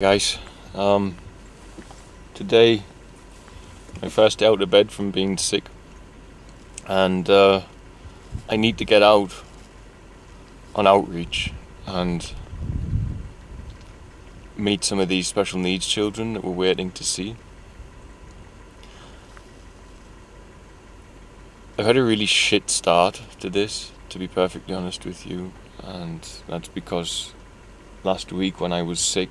Guys, today my first day out of bed from being sick, and I need to get out on outreach and meet some of these special needs children that we're waiting to see. I've had a really shit start to this, to be perfectly honest with you, and that's because last week when I was sick,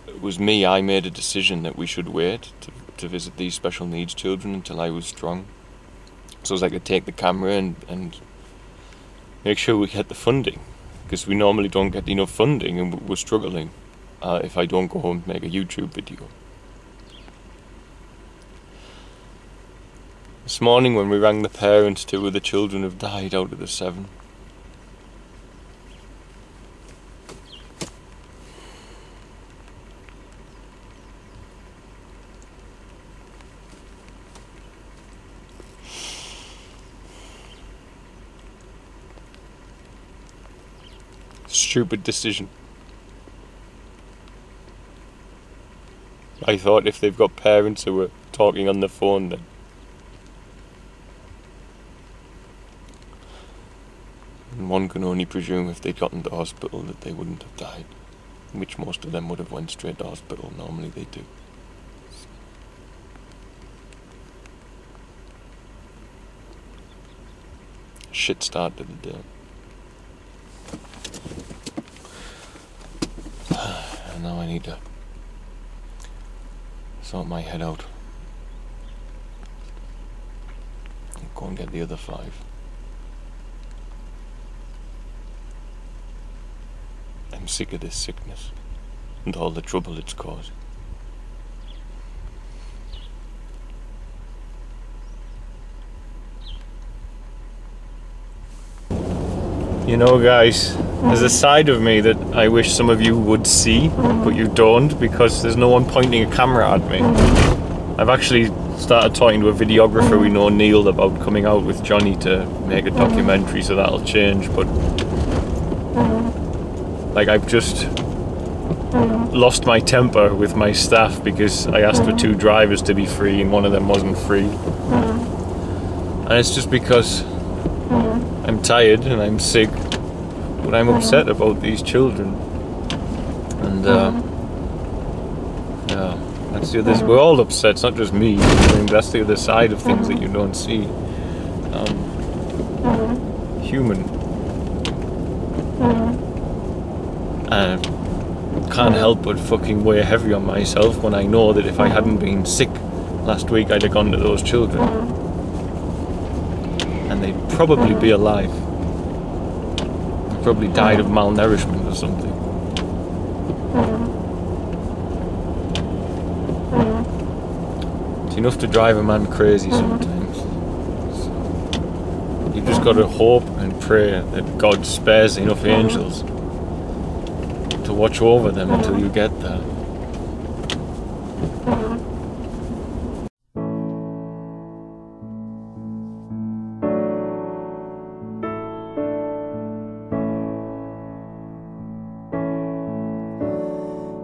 it was me. I made a decision that we should wait to visit these special needs children until I was strong, so as I could take the camera and make sure we get the funding, because we normally don't get enough funding and we're struggling if I don't go home and make a YouTube video. This morning when we rang the parents, 2 of the children have died out of the 7. Stupid decision. I thought if they've got parents who are talking on the phone, then and one can only presume if they'd gotten to hospital that they wouldn't have died, which most of them would have went straight to hospital. Normally they do. Shit start to the day. And now I need to sort my head out and go and get the other 5. I'm sick of this sickness and all the trouble it's caused. You know, guys, there's a side of me that I wish some of you would see, but you don't, because there's no one pointing a camera at me. I've actually started talking to a videographer we know, Neil, about coming out with Johnny to make a documentary, so that'll change, but like, I've just lost my temper with my staff because I asked for 2 drivers to be free and one of them wasn't free. And it's just because I'm tired and I'm sick, but I'm upset about these children. And yeah, that's the other. We're all upset. It's not just me. I mean, that's the other side of things that you don't see. Human. And can't help but fucking weigh heavy on myself when I know that if I hadn't been sick last week, I'd have gone to those children. And they'd probably be alive. They probably died of malnourishment or something. It's enough to drive a man crazy sometimes. So you've just got to hope and pray that God spares enough angels to watch over them until you get there.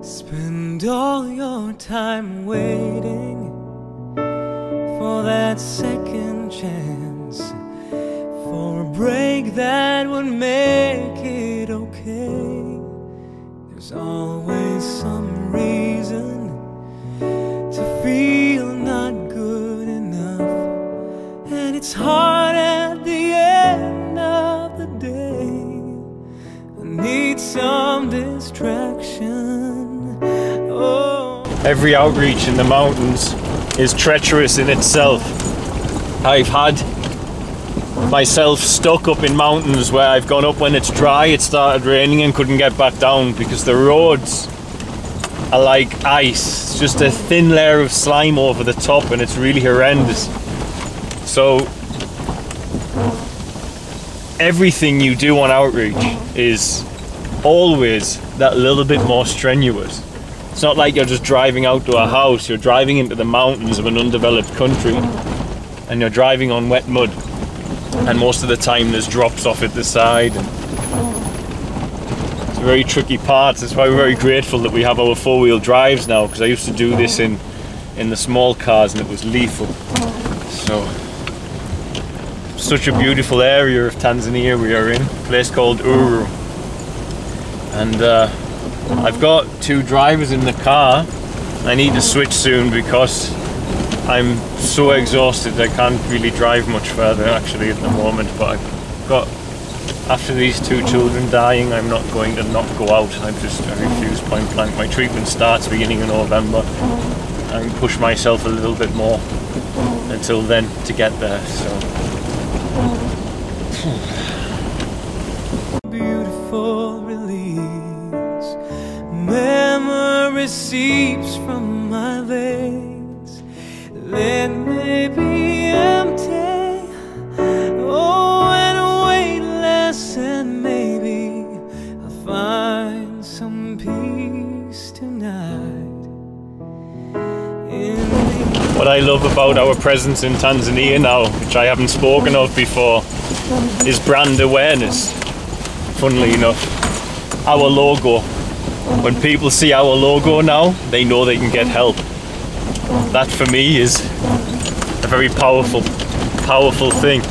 Spend all your time waiting for that second chance, for a break that would make it okay. There's always some reason to feel not good enough, and it's hard at the end of the day. I need some distraction. Oh. Every outreach in the mountains is treacherous in itself. I've had myself stuck up in mountains where I've gone up when it's dry, it started raining and couldn't get back down because the roads are like ice. It's just a thin layer of slime over the top and it's really horrendous. So everything you do on outreach is always that little bit more strenuous. It's not like you're just driving out to a house, you're driving into the mountains of an undeveloped country and you're driving on wet mud. And most of the time there's drops off at the side. It's a very tricky part. That's why we're very grateful that we have our four-wheel drives now, because I used to do this in the small cars and it was lethal. So, such a beautiful area of Tanzania we are in, a place called Uru. And I've got two drivers in the car. I need to switch soon because I'm so exhausted I can't really drive much further actually at the moment, but I've got, after these two children dying, I'm not going to not go out. I refuse point blank. My treatment starts beginning of November. I can push myself a little bit more until then to get there, so. Beautiful release, memory seeps from my veins. Let me be empty, oh, and weightless, and maybe I'll find some peace tonight. What I love about our presence in Tanzania now, which I haven't spoken of before, is brand awareness. Funnily enough, our logo. When people see our logo now, they know they can get help. That for me is a very powerful thing.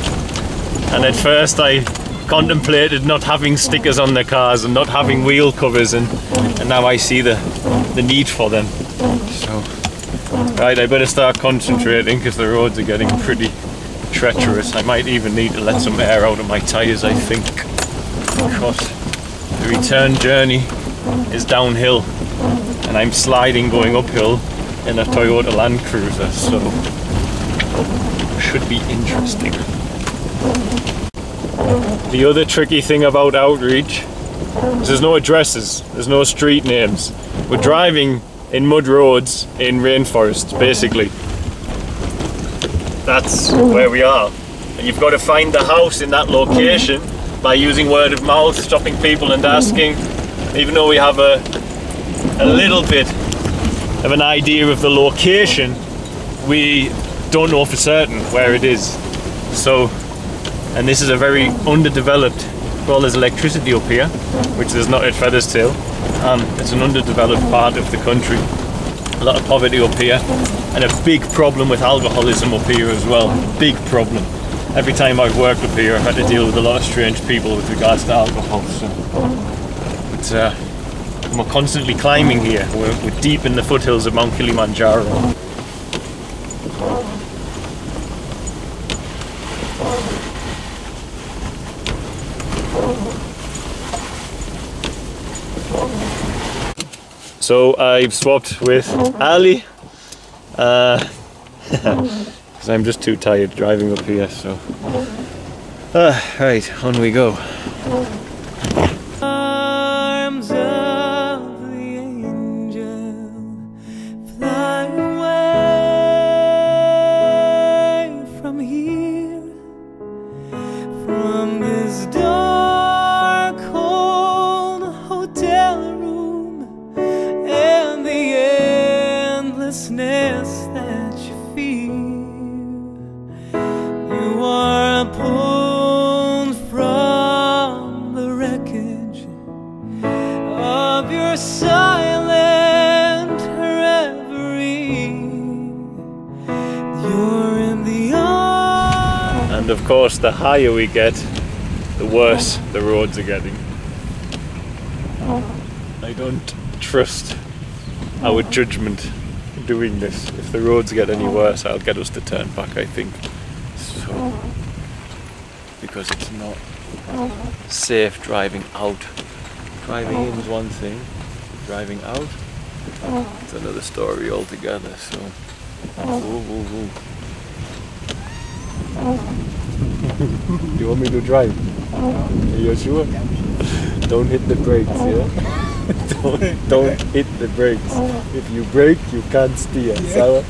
And at first I contemplated not having stickers on the cars and not having wheel covers, and now I see the need for them. So, right, I better start concentrating because the roads are getting pretty treacherous. I might even need to let some air out of my tyres, I think, because the return journey is downhill and I'm sliding going uphill in a Toyota Land Cruiser, so should be interesting. The other tricky thing about outreach is there's no addresses, there's no street names. We're driving in mud roads in rainforests, basically. That's where we are. And you've got to find the house in that location by using word of mouth, stopping people and asking. Even though we have a little bit of an idea of the location, we don't know for certain where it is. So, and this is a very underdeveloped, well, there's electricity up here, which there's not at Featherstone. It's an underdeveloped part of the country. A lot of poverty up here, and a big problem with alcoholism up here as well. Big problem. Every time I've worked up here, I've had to deal with a lot of strange people with regards to alcohol. So, but we're constantly climbing here. We're deep in the foothills of Mount Kilimanjaro. So I've swapped with Ali because I'm just too tired driving up here. So right, on we go. Arms of the angel, fly away from here, from this dark cold hotel room and the endlessness that you feel. You are pulled from the wreckage of your silent reverie. You're in the arms. And of course, the higher we get, the worse the roads are getting. I don't trust our judgment doing this. If the roads get any worse, I'll get us to turn back, I think. So, because it's not safe driving out. Driving in is one thing, driving out, it's another story altogether. So, whoa, whoa, whoa. Do you want me to drive? Are you sure? Don't hit the brakes, yeah? don't hit the brakes. If you brake, you can't steer. Sour?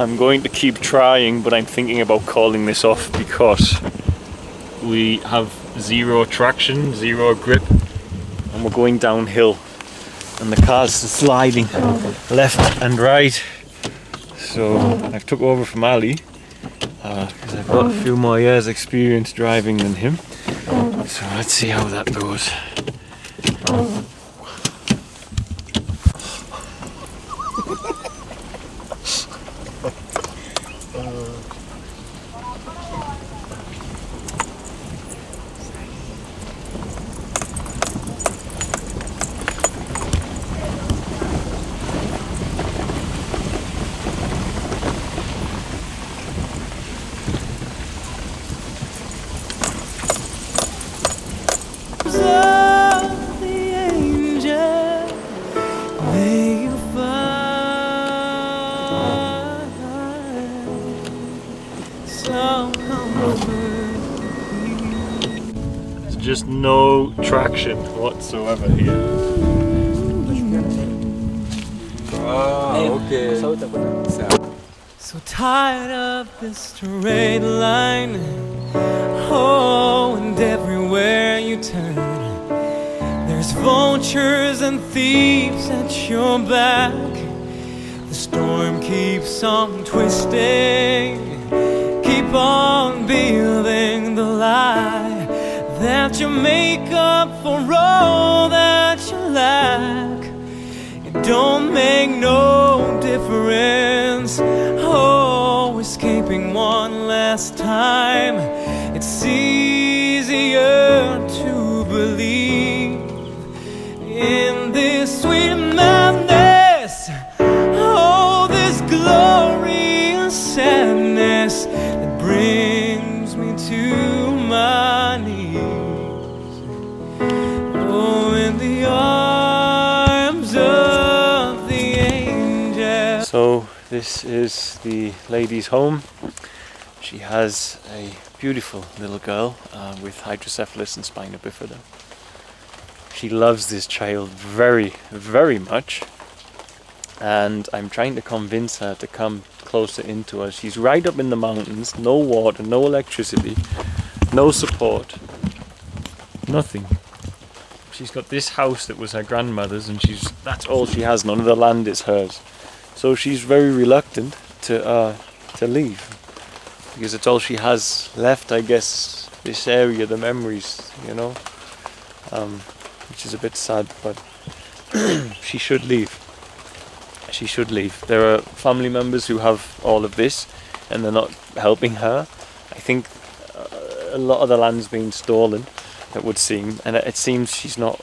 I'm going to keep trying, but I'm thinking about calling this off because we have zero traction, zero grip, and we're going downhill and the car's sliding left and right. So I've took over from Ali because I've got a few more years experience driving than him. So let's see how that goes. Just no traction whatsoever here. Oh, okay. So tired of this straight line. Oh, and everywhere you turn, there's vultures and thieves at your back. The storm keeps on twisting. Keep on building the lie that you make up for all that you lack. It don't make no difference. Oh, escaping one last time. It's easier to believe in this sweet madness. Oh, this glorious sadness that brings me to my knees. Oh, in the arms of the angel. So this is the lady's home. She has a beautiful little girl with hydrocephalus and spina bifida. She loves this child very, very much, and I'm trying to convince her to come closer into us. She's right up in the mountains, no water, no electricity, no support, nothing. She's got this house that was her grandmother's, and that's all she has. None of the land is hers. So she's very reluctant to leave, because it's all she has left, I guess, this area, the memories, you know, which is a bit sad, but she should leave. She should leave. There are family members who have all of this and they're not helping her. I think a lot of the land's been stolen, it would seem, and it seems she's not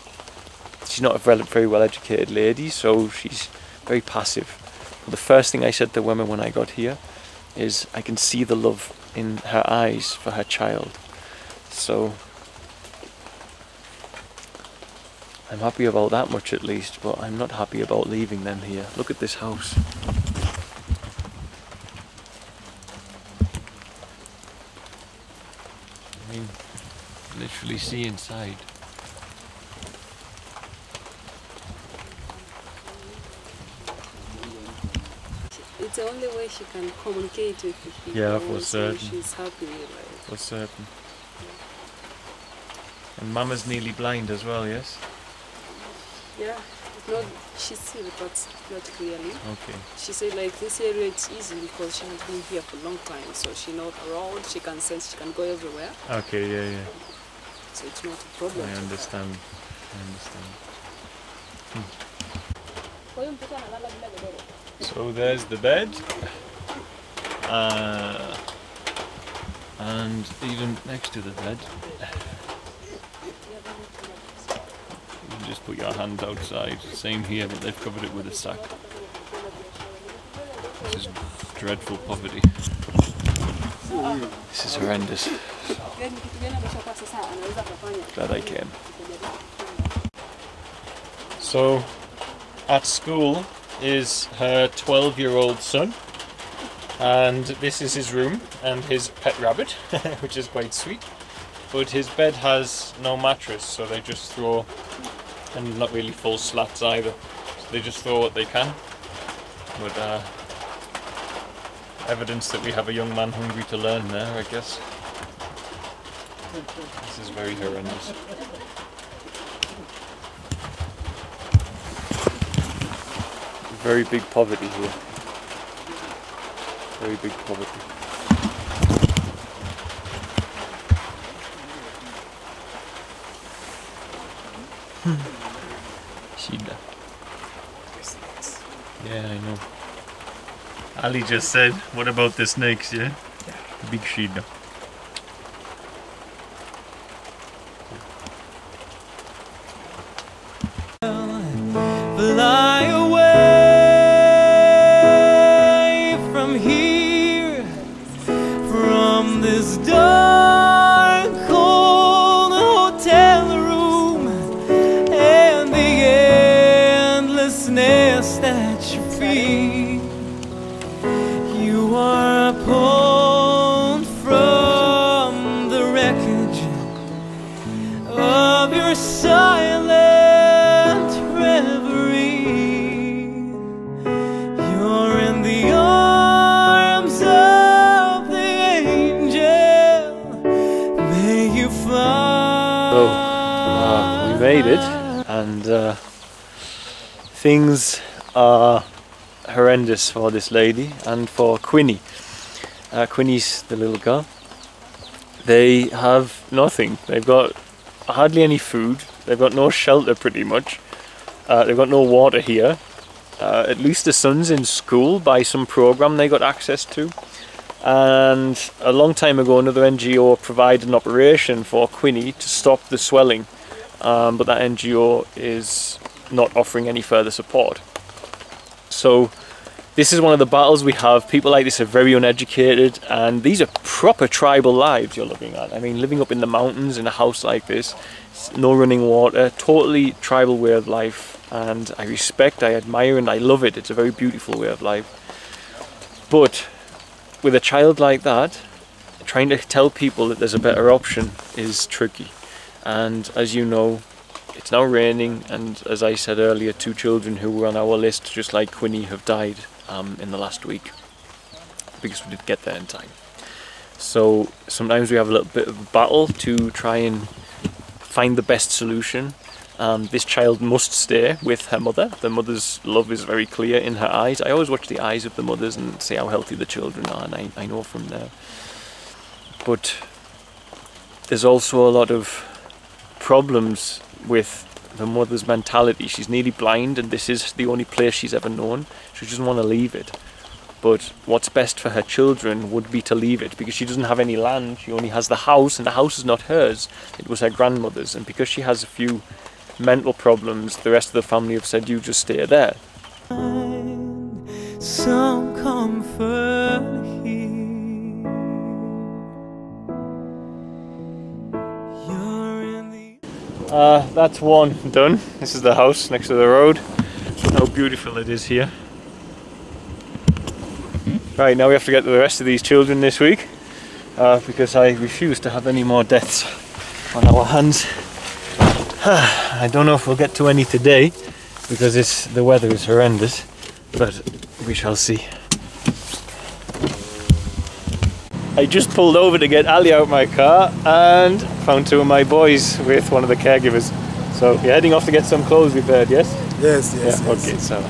a very well educated lady, so she's very passive. The first thing I said to women when I got here is I can see the love in her eyes for her child. So I'm happy about that much at least, but I'm not happy about leaving them here. Look at this house. I mean, literally see inside. It's the only way she can communicate with people. Yeah, for certain. She's happy, right? For certain. And Mama's nearly blind as well, yes? Yeah, not, she sees but not clearly. Okay. She said like this area it's easy because she has been here for a long time, so she knows around, she can sense, she can go everywhere. Okay, yeah. So it's not a problem. I understand. So there's the bed. And even next to the bed, you can just put your hand outside. Same here, but they've covered it with a sack. This is dreadful poverty. This is horrendous. So, glad I came. So, at school is her 12-year-old son, and this is his room and his pet rabbit, which is quite sweet. But his bed has no mattress, so they just throw, and not really full slats either, so they just throw what they can. But evidence that we have a young man hungry to learn there, I guess. This is very horrendous. Very big poverty here. very big poverty. Shida. Yeah, I know. Ali just said, what about the snakes, yeah? Big Shida. Fly away from here, from this dark, cold hotel room, and the endlessness at your feet. You are pulled from the wreckage of your silent reverie. You're in the arms of the angel. May you fly. So, we made it, and things are horrendous for this lady and for Quinny. Quinny's the little girl. They have nothing. They've got hardly any food. They've got no shelter pretty much. They've got no water here. At least the son's in school by some program they got access to. And a long time ago another NGO provided an operation for Quinny to stop the swelling. But that NGO is not offering any further support. So this is one of the battles we have. People like this are very uneducated, and these are proper tribal lives you're looking at. I mean, living up in the mountains in a house like this, no running water, totally tribal way of life, and I respect, I admire, and I love it. It's a very beautiful way of life. But with a child like that, trying to tell people that there's a better option is tricky. And as you know, it's now raining, and as I said earlier, 2 children who were on our list, just like Quinny, have died in the last week because we didn't get there in time. So sometimes we have a little bit of a battle to try and find the best solution. This child must stay with her mother. The mother's love is very clear in her eyes. I always watch the eyes of the mothers and see how healthy the children are, and I know from there. But there's also a lot of problems with the mother's mentality. She's nearly blind, and this is the only place she's ever known. She doesn't want to leave it. But what's best for her children would be to leave it, because she doesn't have any land. She only has the house, and the house is not hers. It was her grandmother's, and because she has a few mental problems, the rest of the family have said, you just stay there. Some comfort here. That's one done. This is the house next to the road. How beautiful it is here. Right, now we have to get to the rest of these children this week because I refuse to have any more deaths on our hands. I don't know if we'll get to any today because the weather is horrendous, but we shall see. I just pulled over to get Ali out my car and found 2 of my boys with one of the caregivers. So you're heading off to get some clothes repaired, yes? Yes. Yeah, okay, so